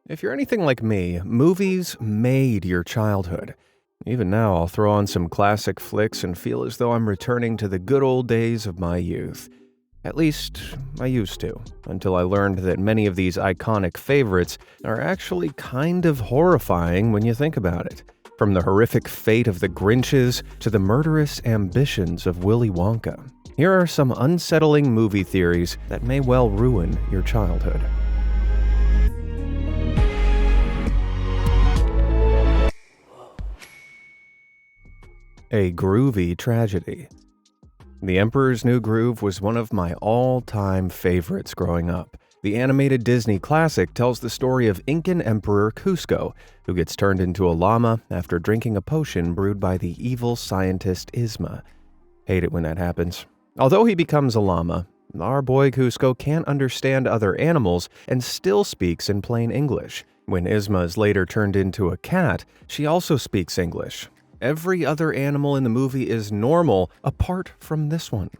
If you're anything like me, movies made your childhood. Even now, I'll throw on some classic flicks and feel as though I'm returning to the good old days of my youth. At least, I used to, until I learned that many of these iconic favorites are actually kind of horrifying when you think about it. From the horrific fate of the Grinches to the murderous ambitions of Willy Wonka. Here are some unsettling movie theories that may well ruin your childhood. A groovy tragedy. The Emperor's New Groove was one of my all-time favorites growing up. The animated Disney classic tells the story of Incan Emperor Cusco, who gets turned into a llama after drinking a potion brewed by the evil scientist Yzma. Hate it when that happens. Although he becomes a llama, our boy Cusco can't understand other animals and still speaks in plain English. When Yzma is later turned into a cat, she also speaks English. Every other animal in the movie is normal, apart from this one.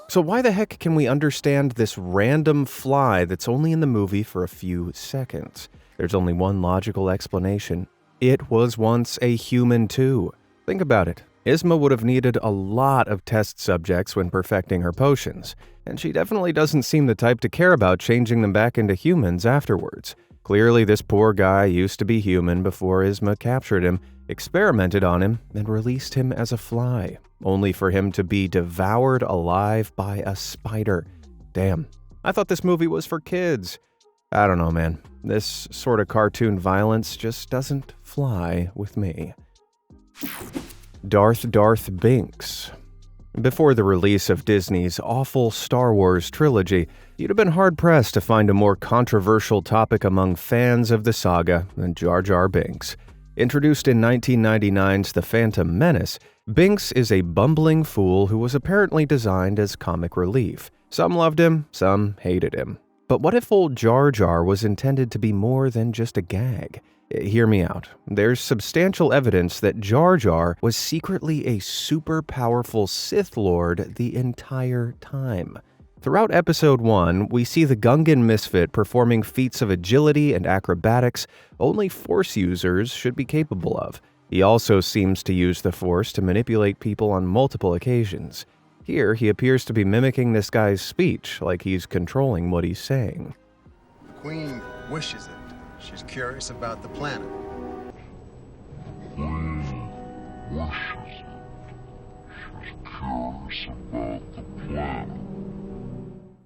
So why the heck can we understand this random fly that's only in the movie for a few seconds? There's only one logical explanation. It was once a human too. Think about it. Yzma would have needed a lot of test subjects when perfecting her potions, and she definitely doesn't seem the type to care about changing them back into humans afterwards. Clearly, this poor guy used to be human before Yzma captured him, experimented on him, and released him as a fly, only for him to be devoured alive by a spider. Damn, I thought this movie was for kids. I don't know, man. This sort of cartoon violence just doesn't fly with me. Darth Binks. Before the release of Disney's awful Star Wars trilogy, you'd have been hard-pressed to find a more controversial topic among fans of the saga than Jar Jar Binks. Introduced in 1999's The Phantom Menace, Binks is a bumbling fool who was apparently designed as comic relief. Some loved him, some hated him. But what if old Jar Jar was intended to be more than just a gag? Hear me out. There's substantial evidence that Jar Jar was secretly a super powerful Sith Lord the entire time. Throughout Episode 1, we see the Gungan misfit performing feats of agility and acrobatics only Force users should be capable of. He also seems to use the Force to manipulate people on multiple occasions. Here, he appears to be mimicking this guy's speech, like he's controlling what he's saying. The Queen wishes it. She's curious about the planet. Queen wishes it. She's curious about the planet.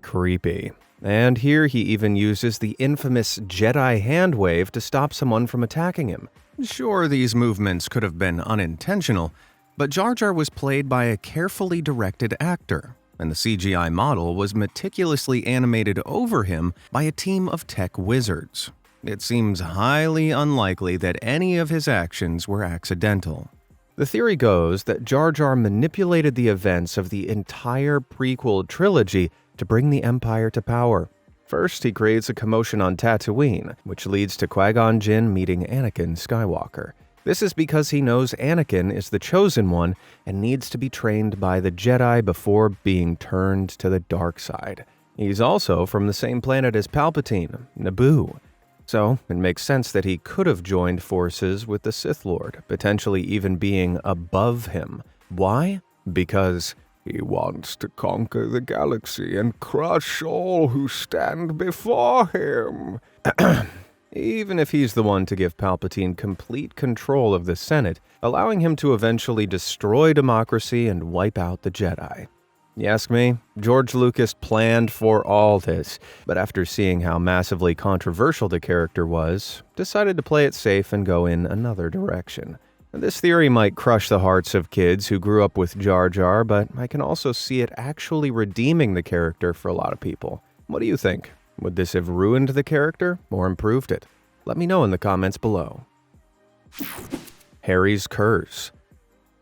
Creepy. And here he even uses the infamous Jedi hand wave to stop someone from attacking him. Sure, these movements could have been unintentional, but Jar Jar was played by a carefully directed actor, and the CGI model was meticulously animated over him by a team of tech wizards. It seems highly unlikely that any of his actions were accidental. The theory goes that Jar Jar manipulated the events of the entire prequel trilogy to bring the Empire to power. First, he creates a commotion on Tatooine, which leads to Qui-Gon Jinn meeting Anakin Skywalker. This is because he knows Anakin is the chosen one and needs to be trained by the Jedi before being turned to the dark side. He's also from the same planet as Palpatine, Naboo. So, it makes sense that he could have joined forces with the Sith Lord, potentially even being above him. Why? Because he wants to conquer the galaxy and crush all who stand before him. Even if he's the one to give Palpatine complete control of the Senate, allowing him to eventually destroy democracy and wipe out the Jedi. You ask me, George Lucas planned for all this, but after seeing how massively controversial the character was, decided to play it safe and go in another direction. This theory might crush the hearts of kids who grew up with Jar Jar, but I can also see it actually redeeming the character for a lot of people. What do you think? Would this have ruined the character or improved it? Let me know in the comments below. Harry's Curse.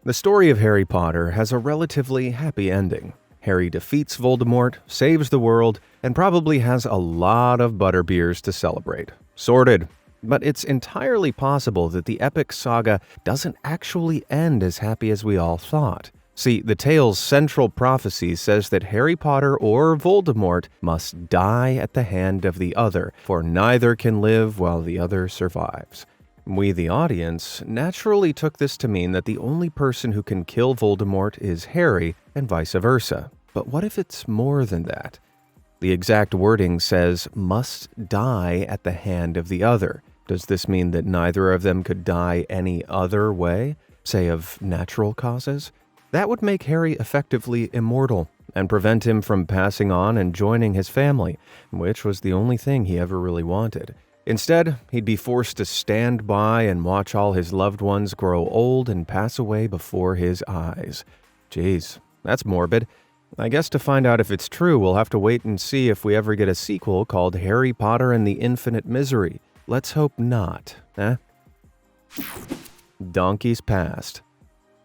The story of Harry Potter has a relatively happy ending. Harry defeats Voldemort, saves the world, and probably has a lot of butterbeers to celebrate. Sorted. But it's entirely possible that the epic saga doesn't actually end as happy as we all thought. See, the tale's central prophecy says that Harry Potter or Voldemort must die at the hand of the other, for neither can live while the other survives. We, the audience, naturally took this to mean that the only person who can kill Voldemort is Harry, and vice versa. But what if it's more than that? The exact wording says, must die at the hand of the other. Does this mean that neither of them could die any other way, say of natural causes? That would make Harry effectively immortal and prevent him from passing on and joining his family, which was the only thing he ever really wanted. Instead, he'd be forced to stand by and watch all his loved ones grow old and pass away before his eyes. Jeez, that's morbid. I guess to find out if it's true, we'll have to wait and see if we ever get a sequel called Harry Potter and the Infinite Misery. Let's hope not, eh? Donkey's Past.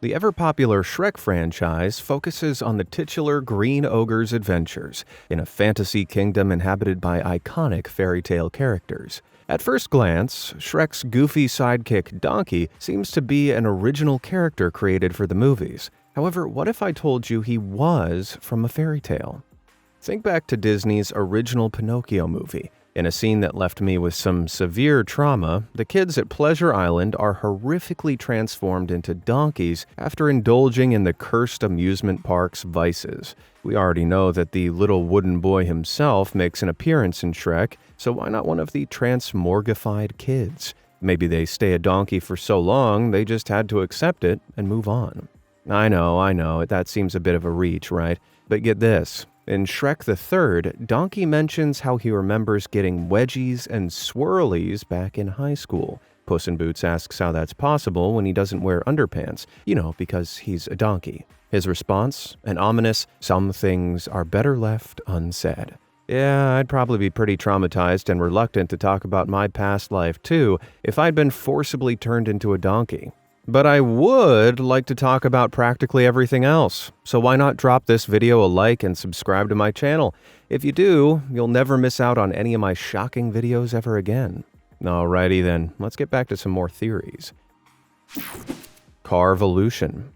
The ever-popular Shrek franchise focuses on the titular Green Ogre's adventures in a fantasy kingdom inhabited by iconic fairy tale characters. At first glance, Shrek's goofy sidekick Donkey seems to be an original character created for the movies. However, what if I told you he was from a fairy tale? Think back to Disney's original Pinocchio movie. In a scene that left me with some severe trauma, the kids at Pleasure Island are horrifically transformed into donkeys after indulging in the cursed amusement park's vices. We already know that the little wooden boy himself makes an appearance in Shrek, so why not one of the transmorgified kids? Maybe they stay a donkey for so long, they just had to accept it and move on. I know, that seems a bit of a reach, right? But get this. In Shrek the Third, Donkey mentions how he remembers getting wedgies and swirlies back in high school. Puss in Boots asks how that's possible when he doesn't wear underpants, because he's a donkey. His response, an ominous, "Some things are better left unsaid." Yeah, I'd probably be pretty traumatized and reluctant to talk about my past life too if I'd been forcibly turned into a donkey. But I would like to talk about practically everything else, so why not drop this video a like and subscribe to my channel? If you do, you'll never miss out on any of my shocking videos ever again. Alrighty then, let's get back to some more theories. Carvolution.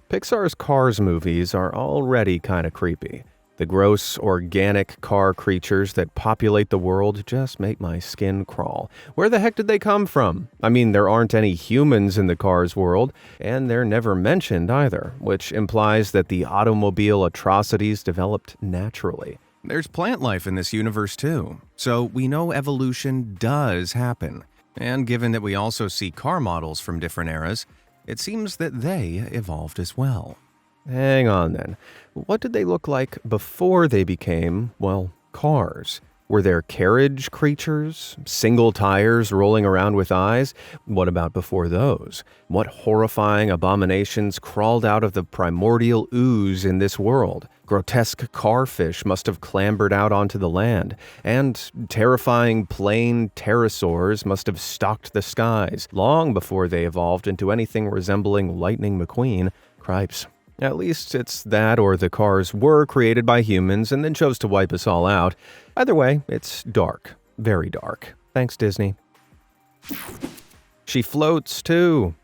Pixar's Cars movies are already kinda creepy. The gross, organic car creatures that populate the world just make my skin crawl. Where the heck did they come from? I mean, there aren't any humans in the Cars world, and they're never mentioned either, which implies that the automobile atrocities developed naturally. There's plant life in this universe too, so we know evolution does happen. And given that we also see car models from different eras, it seems that they evolved as well. Hang on then. What did they look like before they became, cars? Were there carriage creatures? Single tires rolling around with eyes? What about before those? What horrifying abominations crawled out of the primordial ooze in this world? Grotesque carfish must have clambered out onto the land, and terrifying plain pterosaurs must have stalked the skies long before they evolved into anything resembling Lightning McQueen. Cripes. At least it's that or the cars were created by humans and then chose to wipe us all out. Either way, it's dark. Very dark. Thanks, Disney. She floats, too.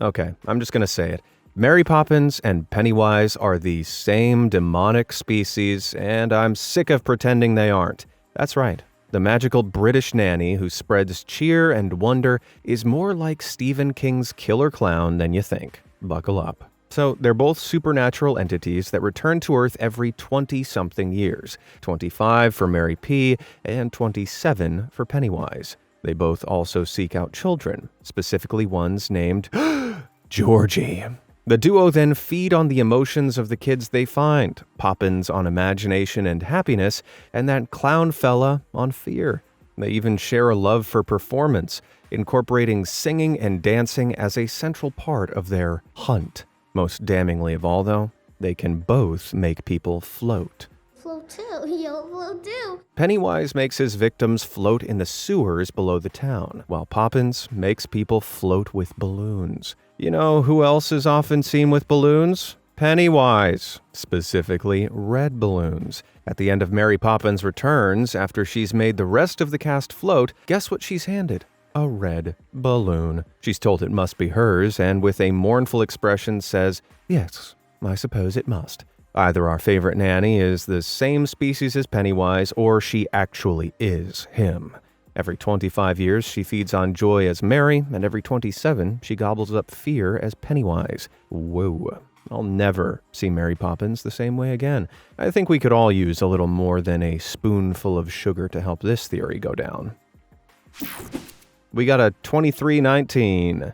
Okay, I'm just gonna say it. Mary Poppins and Pennywise are the same demonic species, and I'm sick of pretending they aren't. That's right. The magical British nanny who spreads cheer and wonder is more like Stephen King's killer clown than you think. Buckle up. So, they're both supernatural entities that return to Earth every 20-something years. 25 for Mary P. and 27 for Pennywise. They both also seek out children, specifically ones named Georgie. The duo then feed on the emotions of the kids they find, Poppins on imagination and happiness, and that clown fella on fear. They even share a love for performance, incorporating singing and dancing as a central part of their hunt. Most damningly of all, though, they can both make people float. Float too, you'll float too. Pennywise makes his victims float in the sewers below the town, while Poppins makes people float with balloons. You know who else is often seen with balloons? Pennywise, specifically red balloons. At the end of Mary Poppins Returns, after she's made the rest of the cast float, guess what she's handed? A red balloon. She's told it must be hers, and with a mournful expression says, "Yes, I suppose it must. Either our favorite nanny is the same species as Pennywise, or she actually is him. Every 25 years, she feeds on joy as Mary, and every 27, she gobbles up fear as Pennywise. Whoa. I'll never see Mary Poppins the same way again. I think we could all use a little more than a spoonful of sugar to help this theory go down. We got a 2319.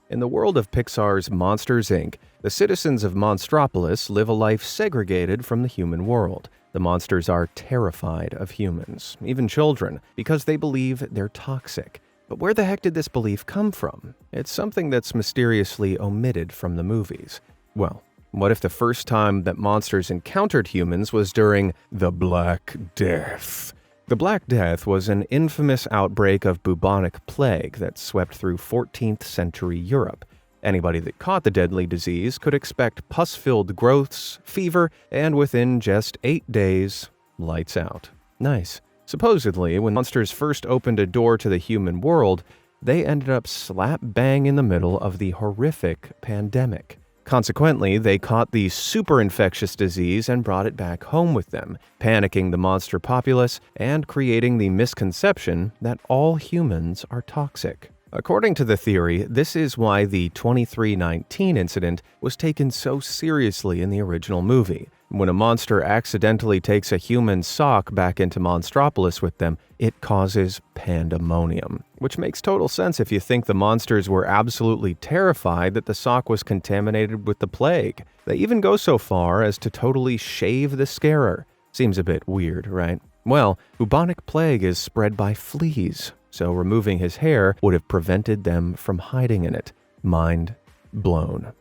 In the world of Pixar's Monsters, Inc., the citizens of Monstropolis live a life segregated from the human world. The monsters are terrified of humans, even children, because they believe they're toxic. But where the heck did this belief come from? It's something that's mysteriously omitted from the movies. Well, what if the first time that monsters encountered humans was during the Black Death? The Black Death was an infamous outbreak of bubonic plague that swept through 14th century Europe. Anybody that caught the deadly disease could expect pus-filled growths, fever, and within just 8 days, lights out. Nice. Supposedly, when monsters first opened a door to the human world, they ended up slap bang in the middle of the horrific pandemic. Consequently, they caught the super infectious disease and brought it back home with them, panicking the monster populace and creating the misconception that all humans are toxic. According to the theory, this is why the 2319 incident was taken so seriously in the original movie. When a monster accidentally takes a human sock back into Monstropolis with them, it causes pandemonium. Which makes total sense if you think the monsters were absolutely terrified that the sock was contaminated with the plague. They even go so far as to totally shave the scarer. Seems a bit weird, right? Well, bubonic plague is spread by fleas, so removing his hair would have prevented them from hiding in it. Mind blown.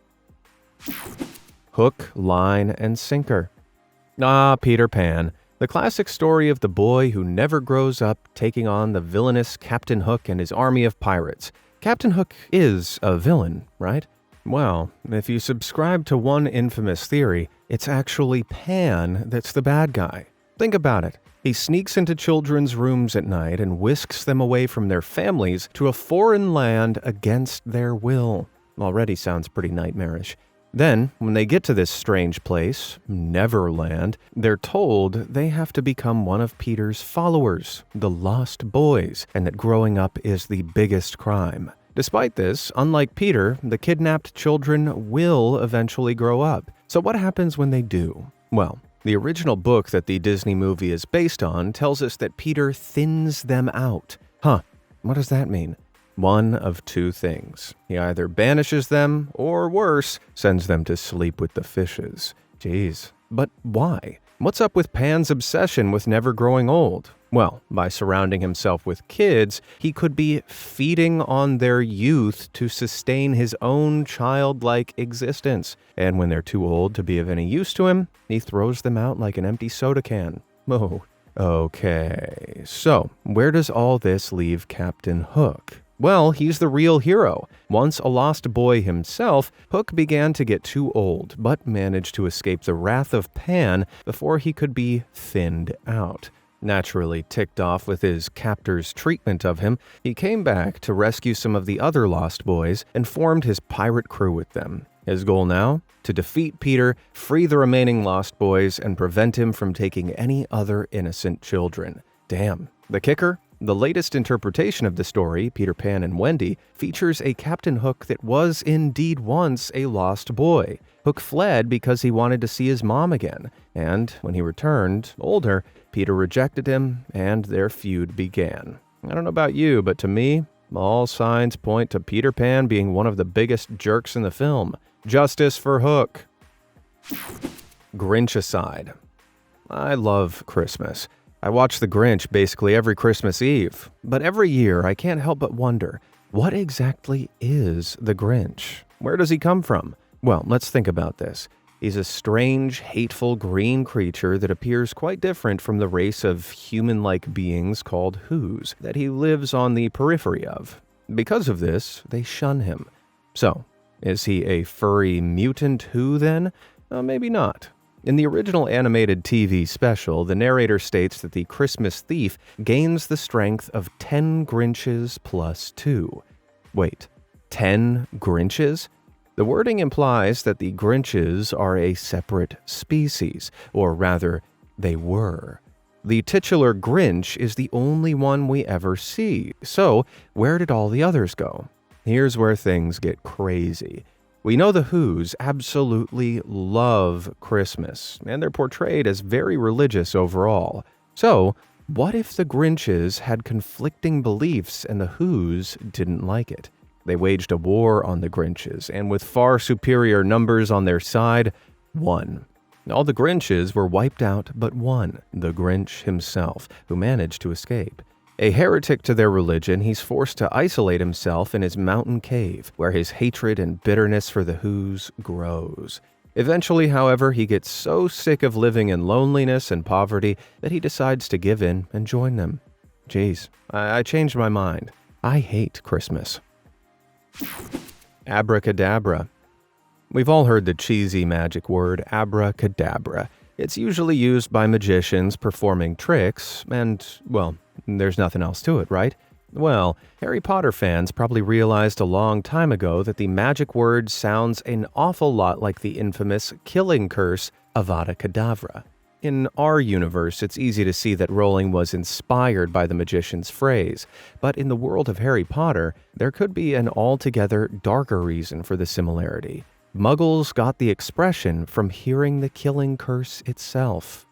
Hook, line, and sinker. Ah, Peter Pan. The classic story of the boy who never grows up taking on the villainous Captain Hook and his army of pirates. Captain Hook is a villain, right? Well, if you subscribe to one infamous theory, it's actually Pan that's the bad guy. Think about it. He sneaks into children's rooms at night and whisks them away from their families to a foreign land against their will. Already sounds pretty nightmarish. Then, when they get to this strange place, Neverland, they're told they have to become one of Peter's followers, the Lost Boys, and that growing up is the biggest crime. Despite this, unlike Peter, the kidnapped children will eventually grow up. So what happens when they do? Well, the original book that the Disney movie is based on tells us that Peter thins them out. What does that mean? One of two things. He either banishes them, or worse, sends them to sleep with the fishes. Jeez. But why? What's up with Pan's obsession with never growing old? Well, by surrounding himself with kids, he could be feeding on their youth to sustain his own childlike existence. And when they're too old to be of any use to him, he throws them out like an empty soda can. Oh, okay. So, where does all this leave Captain Hook? Well, he's the real hero. Once a lost boy himself, Hook began to get too old, but managed to escape the wrath of Pan before he could be thinned out. Naturally ticked off with his captor's treatment of him, he came back to rescue some of the other lost boys and formed his pirate crew with them. His goal now? To defeat Peter, free the remaining lost boys, and prevent him from taking any other innocent children. Damn. The kicker? The latest interpretation of the story, Peter Pan and Wendy, features a Captain Hook that was indeed once a lost boy. Hook fled because he wanted to see his mom again, and when he returned, older, Peter rejected him, and their feud began. I don't know about you, but to me, all signs point to Peter Pan being one of the biggest jerks in the film. Justice for Hook. Grinch aside. I love Christmas. I watch The Grinch basically every Christmas Eve, but every year I can't help but wonder, what exactly is the Grinch? Where does he come from? Well, let's think about this. He's a strange, hateful green creature that appears quite different from the race of human-like beings called Whos that he lives on the periphery of. Because of this, they shun him. So, is he a furry mutant Who then? Maybe not. In the original animated TV special, the narrator states that the Christmas thief gains the strength of 10 Grinches plus 2. Wait, 10 Grinches? The wording implies that the Grinches are a separate species, or rather, they were. The titular Grinch is the only one we ever see, so where did all the others go? Here's where things get crazy. We know the Whos absolutely love Christmas, and they're portrayed as very religious overall. So, what if the Grinches had conflicting beliefs and the Whos didn't like it? They waged a war on the Grinches, and with far superior numbers on their side, won. All the Grinches were wiped out but one, the Grinch himself, who managed to escape. A heretic to their religion, he's forced to isolate himself in his mountain cave, where his hatred and bitterness for the Whos grows. Eventually, however, he gets so sick of living in loneliness and poverty that he decides to give in and join them. Geez, I changed my mind. I hate Christmas. Abracadabra. We've all heard the cheesy magic word abracadabra. It's usually used by magicians performing tricks, and, well, there's nothing else to it, right? Well, Harry Potter fans probably realized a long time ago that the magic word sounds an awful lot like the infamous killing curse Avada Kedavra. In our universe, it's easy to see that Rowling was inspired by the magician's phrase, but in the world of Harry Potter, there could be an altogether darker reason for the similarity. Muggles got the expression from hearing the killing curse itself.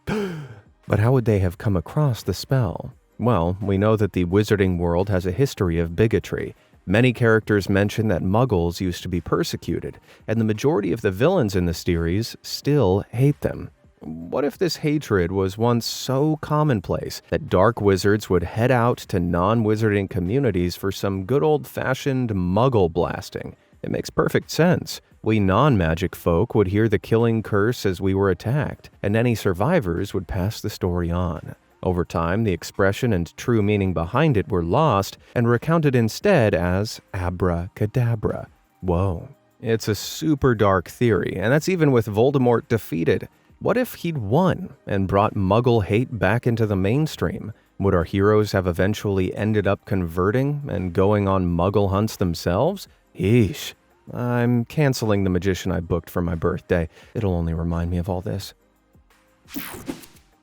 But how would they have come across the spell? Well, we know that the wizarding world has a history of bigotry. Many characters mention that Muggles used to be persecuted, and the majority of the villains in the series still hate them. What if this hatred was once so commonplace that dark wizards would head out to non-wizarding communities for some good old-fashioned Muggle blasting? It makes perfect sense. We non-magic folk would hear the killing curse as we were attacked, and any survivors would pass the story on. Over time, the expression and true meaning behind it were lost and recounted instead as abracadabra. Whoa. It's a super dark theory, and that's even with Voldemort defeated. What if he'd won and brought Muggle hate back into the mainstream? Would our heroes have eventually ended up converting and going on Muggle hunts themselves? Yeesh. I'm canceling the magician I booked for my birthday. It'll only remind me of all this.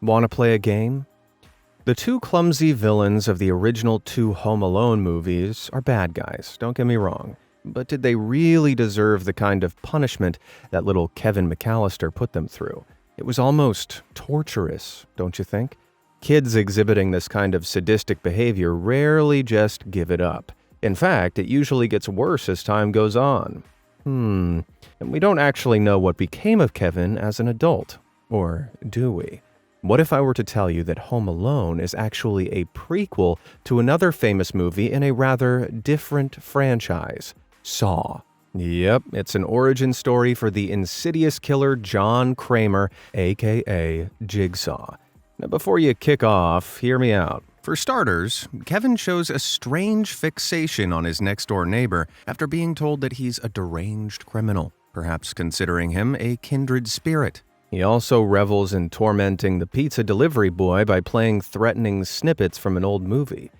Want to play a game? The two clumsy villains of the original two Home Alone movies are bad guys, don't get me wrong. But did they really deserve the kind of punishment that little Kevin McAllister put them through? It was almost torturous, don't you think? Kids exhibiting this kind of sadistic behavior rarely just give it up. In fact, it usually gets worse as time goes on. And we don't actually know what became of Kevin as an adult. Or do we? What if I were to tell you that Home Alone is actually a prequel to another famous movie in a rather different franchise, Saw? Yep, it's an origin story for the insidious killer John Kramer, aka Jigsaw. Now, before you kick off, hear me out. For starters, Kevin shows a strange fixation on his next-door neighbor after being told that he's a deranged criminal, perhaps considering him a kindred spirit. He also revels in tormenting the pizza delivery boy by playing threatening snippets from an old movie.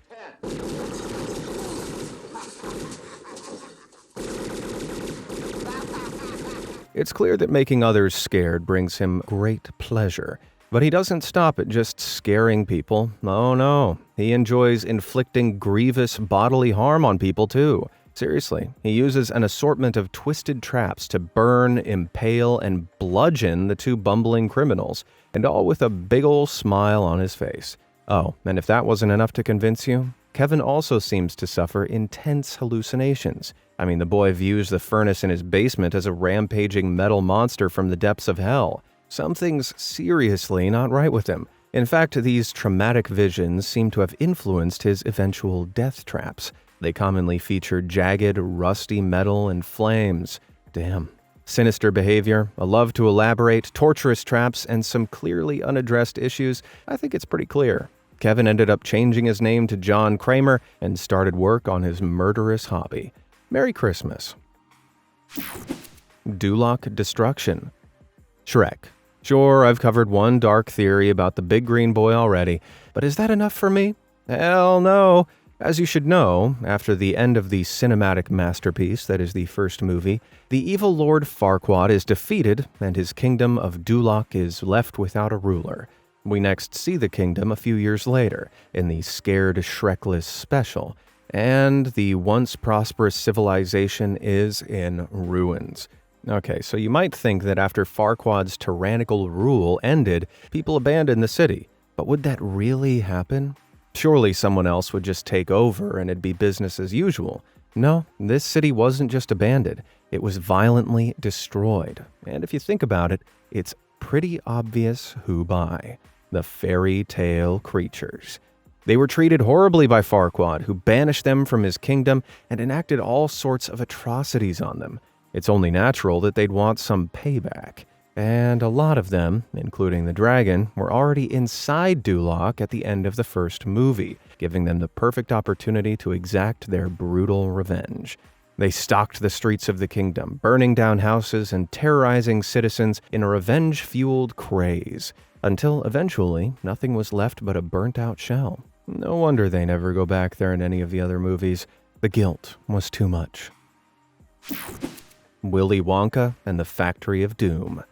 It's clear that making others scared brings him great pleasure. But he doesn't stop at just scaring people. Oh no, he enjoys inflicting grievous bodily harm on people too. Seriously, he uses an assortment of twisted traps to burn, impale, and bludgeon the two bumbling criminals, and all with a big ol' smile on his face. Oh, and if that wasn't enough to convince you, Kevin also seems to suffer intense hallucinations. I mean, the boy views the furnace in his basement as a rampaging metal monster from the depths of hell. Something's seriously not right with him. In fact, these traumatic visions seem to have influenced his eventual death traps. They commonly feature jagged, rusty metal and flames. Damn. Sinister behavior, a love to elaborate, torturous traps, and some clearly unaddressed issues. I think it's pretty clear. Kevin ended up changing his name to John Kramer and started work on his murderous hobby. Merry Christmas. Duloc Destruction. Shrek. Sure, I've covered one dark theory about the big green boy already, but is that enough for me? Hell no. As you should know, after the end of the cinematic masterpiece that is the first movie, the evil Lord Farquaad is defeated and his kingdom of Duloc is left without a ruler. We next see the kingdom a few years later in the Scared Shrekless special, and the once prosperous civilization is in ruins. Okay, so you might think that after Farquaad's tyrannical rule ended, people abandoned the city. But would that really happen? Surely someone else would just take over and it'd be business as usual. No, this city wasn't just abandoned, it was violently destroyed. And if you think about it, it's pretty obvious who by. The fairy tale creatures. They were treated horribly by Farquaad, who banished them from his kingdom and enacted all sorts of atrocities on them. It's only natural that they'd want some payback. And a lot of them, including the dragon, were already inside Duloc at the end of the first movie, giving them the perfect opportunity to exact their brutal revenge. They stalked the streets of the kingdom, burning down houses and terrorizing citizens in a revenge-fueled craze, until eventually nothing was left but a burnt-out shell. No wonder they never go back there in any of the other movies. The guilt was too much. Willy Wonka and the Factory of Doom.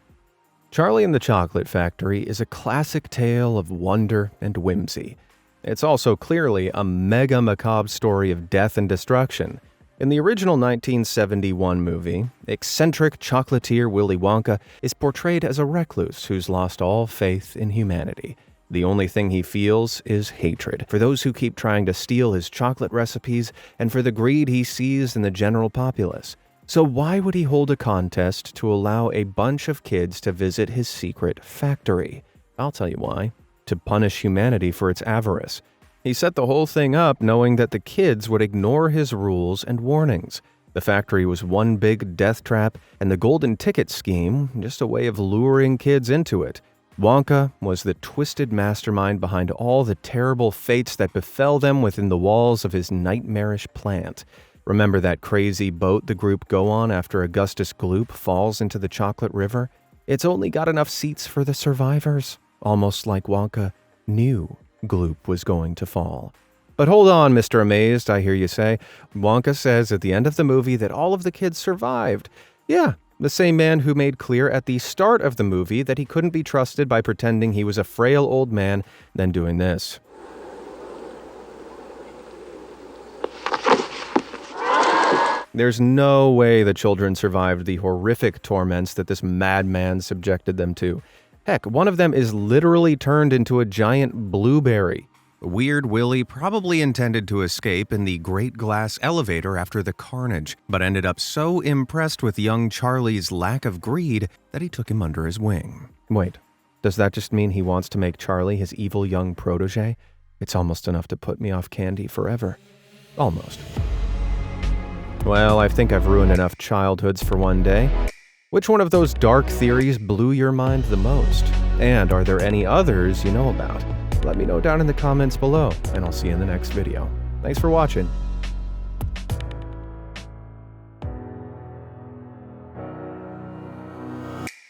Charlie and the Chocolate Factory is a classic tale of wonder and whimsy. It's also clearly a mega macabre story of death and destruction. In the original 1971 movie, eccentric chocolatier Willy Wonka is portrayed as a recluse who's lost all faith in humanity. The only thing he feels is hatred for those who keep trying to steal his chocolate recipes and for the greed he sees in the general populace. So why would he hold a contest to allow a bunch of kids to visit his secret factory? I'll tell you why. To punish humanity for its avarice. He set the whole thing up knowing that the kids would ignore his rules and warnings. The factory was one big death trap, and the golden ticket scheme just a way of luring kids into it. Wonka was the twisted mastermind behind all the terrible fates that befell them within the walls of his nightmarish plant. Remember that crazy boat the group go on after Augustus Gloop falls into the chocolate river? It's only got enough seats for the survivors. Almost like Wonka knew Gloop was going to fall. But hold on, Mr. Amazed, I hear you say. Wonka says at the end of the movie that all of the kids survived. Yeah, the same man who made clear at the start of the movie that he couldn't be trusted by pretending he was a frail old man, then doing this. There's no way the children survived the horrific torments that this madman subjected them to. Heck, one of them is literally turned into a giant blueberry. Weird Willy probably intended to escape in the Great Glass Elevator after the carnage, but ended up so impressed with young Charlie's lack of greed that he took him under his wing. Wait, does that just mean he wants to make Charlie his evil young protege? It's almost enough to put me off candy forever. Almost. Well, I think I've ruined enough childhoods for one day. Which one of those dark theories blew your mind the most? And are there any others you know about? Let me know down in the comments below, and I'll see you in the next video. Thanks for watching.